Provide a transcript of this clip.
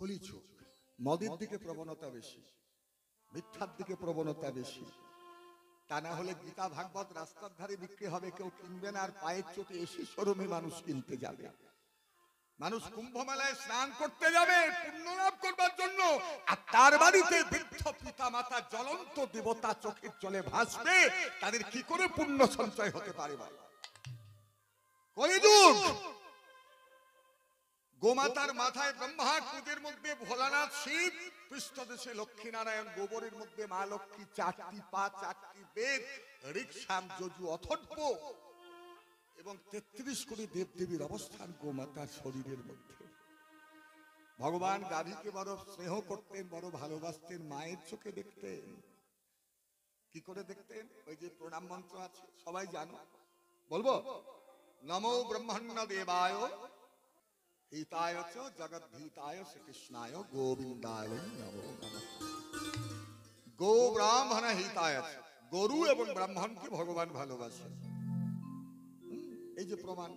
কলিযুগ, মদের দিকে প্রবণতা বেশি, মিথ্যার দিকে প্রবণতা বেশি। তা না হলে গীতা ভাগবত রাস্তার ধারে বিক্রি হবে, কেউ কিনবে না, আর পায়ের চোটে এসে শোরুমে মানুষ কিনতে যাবে। মানুষ কুম্ভ মেলায় স্নান করতে যাবে পুণ্য লাভ করবার জন্য, আর তার বাড়িতে বৃদ্ধ পিতা মাতা জ্বলন্ত দেবতা চোখের জলে ভাসবে, তাদের কি করে পুণ্য সঞ্চয় হতে পারে? ভাই, কলিযুগ। গোমাতার মাথায় ব্রহ্মা, কুজের মধ্যে ভোলানাথ শিব, পৃষ্ঠদেশে লক্ষ্মীনারায়ণ, গোবরের মধ্যে মা লক্ষ্মী, চারটি পা, চারটি বেদ, ঋক্সাম, যজু, অথর্ব এবং ৩৩ কোটি দেবদেবীর অবস্থান গোমাতার শরীরের মধ্যে। ভগবান গাভীকে বড় স্নেহ করতেন, বড় ভালোবাসতেন, মায়ের চোখে দেখতেন। কি করে দেখতেন? ওই যে প্রণাম মন্ত্র আছে, সবাই জানো, বলবো? নমো ব্রহ্মণ্য দেবায় হিতায় চ জগদ্ধিতায় শ্রীকৃষ্ণায় গোবিন্দায় নমো নমঃ। গো ব্রাহ্মণ হিতায়, গরু এবং ব্রাহ্মণকে ভগবান ভালোবাসেন। এই যে প্রমাণ,